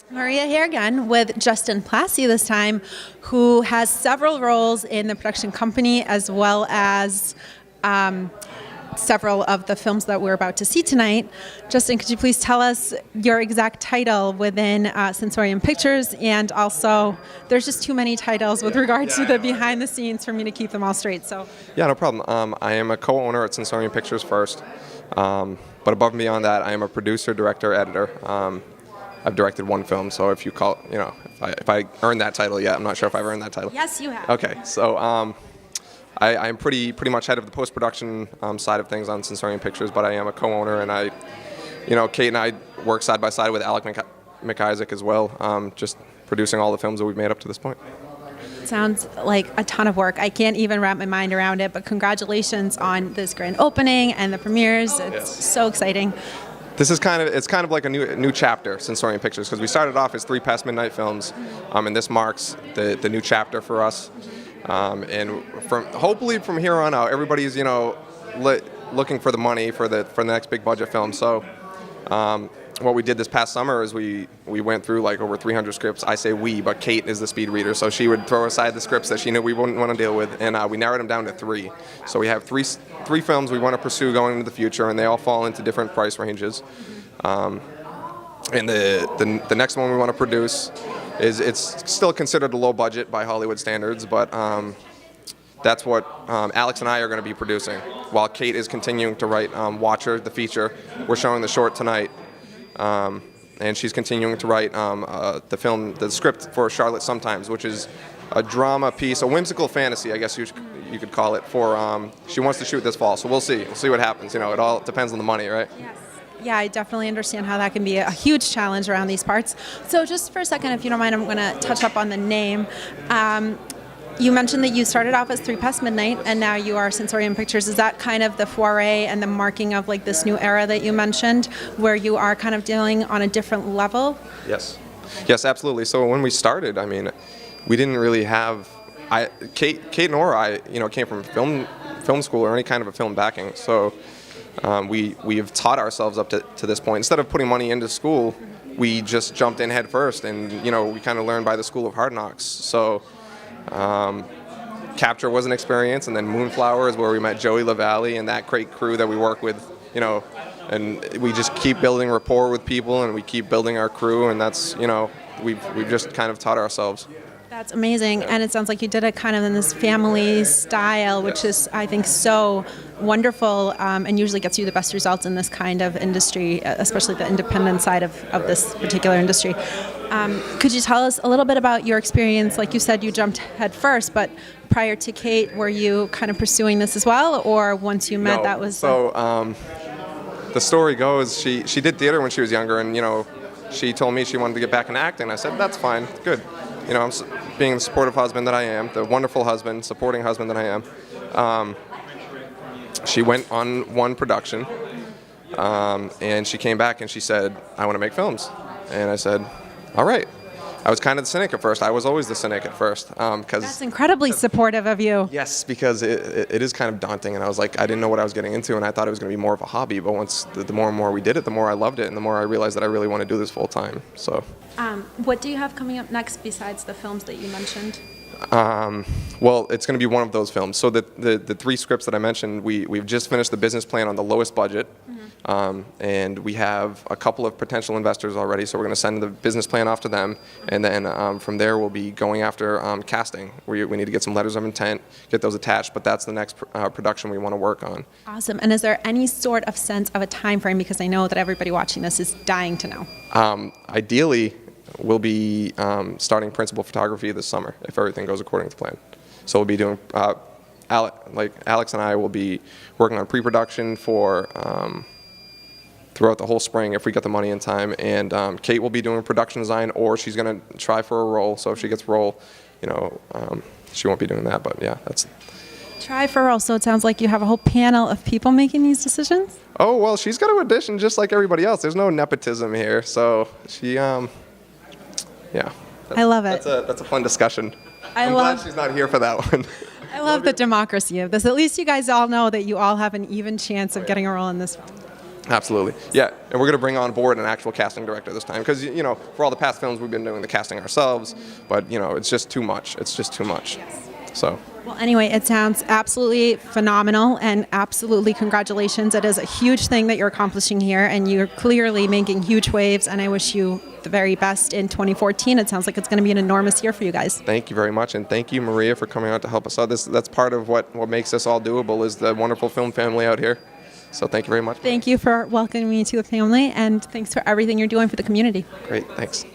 Maria here again with Justin Plasse this time, who has several roles in the production company as well as several of the films that we're about to see tonight. Justin, could you please tell us your exact title within Sensorium Pictures, and also there's just too many titles with regards to the behind the scenes for me to keep them all straight. So yeah, no problem. I am a co-owner at Sensorium Pictures first, but above and beyond that, I am a producer, director, editor. I've directed one film, so if you call, if I earned that title yet, I'm not sure if I've earned that title. yes, you have. Okay, so I'm pretty much head of the post-production side of things on Sensorium Pictures, but I am a co-owner, and Kate and I work side by side with Alec McIsaac as well, just producing all the films that we've made up to this point. Sounds like a ton of work. I can't even wrap my mind around it, but congratulations on this grand opening and the premieres. It's so exciting. This is kind of like a new chapter, Sensorium Pictures, because we started off as 3 Past Midnight films, and this marks the new chapter for us. And hopefully from here on out, everybody's looking for the money for the next big budget film. So what we did this past summer is we went through like over 300 scripts. I say we, but Kate is the speed reader, so she would throw aside the scripts that she knew we wouldn't want to deal with, and we narrowed them down to 3. So we have three films we want to pursue going into the future, and they all fall into different price ranges. And the next one we want to produce it's still considered a low budget by Hollywood standards, but that's what Alex and I are going to be producing, while Kate is continuing to write Watcher, the feature. We're showing the short tonight. And she's continuing to write the script for Charlotte Sometimes, which is a drama piece, a whimsical fantasy, I guess you could call it. She wants to shoot this fall, so we'll see. We'll see what happens. It all depends on the money, right? Yes. Yeah, I definitely understand how that can be a huge challenge around these parts. So just for a second, if you don't mind, I'm going to touch up on the name. You mentioned that you started off as 3 Past Midnight, and now you are Sensorium Pictures. Is that kind of the foray and the marking of like this new era that you mentioned, where you are kind of dealing on a different level? Yes, absolutely. So when we started, we didn't really have. Kate nor I, came from film school or any kind of a film backing. So we have taught ourselves up to this point. Instead of putting money into school, we just jumped in head first, and we kind of learned by the school of hard knocks. So. Capture was an experience, and then Moonflower is where we met Joey LaValle and that great crew that we work with, and we just keep building rapport with people, and we keep building our crew, and that's, we've just kind of taught ourselves. That's amazing, and it sounds like you did it kind of in this family style, which is, I think, so wonderful, and usually gets you the best results in this kind of industry, especially the independent side of this particular industry. Could you tell us a little bit about your experience? Like you said, you jumped head first, but prior to Kate, were you kind of pursuing this as well, or once you met, that was... So the story goes, she did theater when she was younger, and she told me she wanted to get back in acting. I said, that's fine, good. I'm being the supportive husband that I am, the wonderful husband, supporting husband that I am. She went on one production, and she came back and she said, I want to make films. And I said, all right. I was kind of the cynic at first. I was always the cynic at first. That's incredibly supportive of you. Yes, because it is kind of daunting, and I was like, I didn't know what I was getting into, and I thought it was going to be more of a hobby, but once the more and more we did it, the more I loved it, and the more I realized that I really want to do this full time. So. What do you have coming up next besides the films that you mentioned? Well, it's going to be one of those films. So the 3 scripts that I mentioned, we've just finished the business plan on the lowest budget, and we have a couple of potential investors already, so we're going to send the business plan off to them, and then from there we'll be going after casting. We need to get some letters of intent, get those attached, but that's the next production we want to work on. Awesome. And is there any sort of sense of a time frame, because I know that everybody watching this is dying to know? Ideally, we'll be starting principal photography this summer if everything goes according to plan. So we'll be doing, Alex and I will be working on pre-production for throughout the whole spring if we get the money in time, and Kate will be doing production design, or she's going to try for a role. So if she gets a role, she won't be doing that, but yeah, that's... Try for a role. So it sounds like you have a whole panel of people making these decisions? Oh, well, she's got to audition just like everybody else. There's no nepotism here, so she, yeah. I love it. That's a fun discussion. I'm glad she's not here for that one. I love the democracy of this. At least you guys all know that you all have an even chance of getting a role in this film. Absolutely. Yeah, and we're going to bring on board an actual casting director this time because, for all the past films, we've been doing the casting ourselves, but, it's just too much. It's just too much. So. Well, anyway, it sounds absolutely phenomenal, and absolutely congratulations. It is a huge thing that you're accomplishing here, and you're clearly making huge waves, and I wish you the very best in 2014. It sounds like it's going to be an enormous year for you guys. Thank you very much, and thank you, Maria, for coming out to help us out. That's part of what makes this all doable is the wonderful film family out here. So thank you very much. Thank you for welcoming me to the family, and thanks for everything you're doing for the community. Great, thanks.